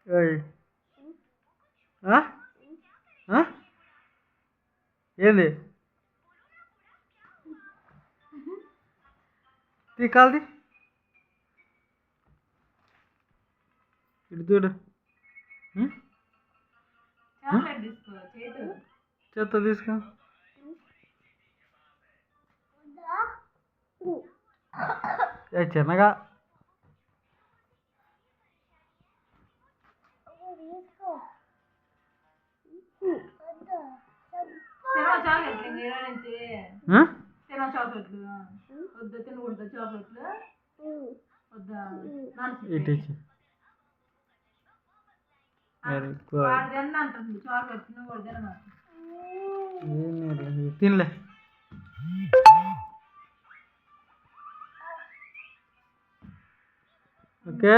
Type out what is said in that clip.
ఓయ్ ఆ? ఆ? ఏంది తీ కాల్ది ఇటు చూడు ఉం? చెత్త తీసుకో చిన్నగా ఆ? ఇటు ఇచ్చి. వెరీ గుడ్ తినలే ఓకే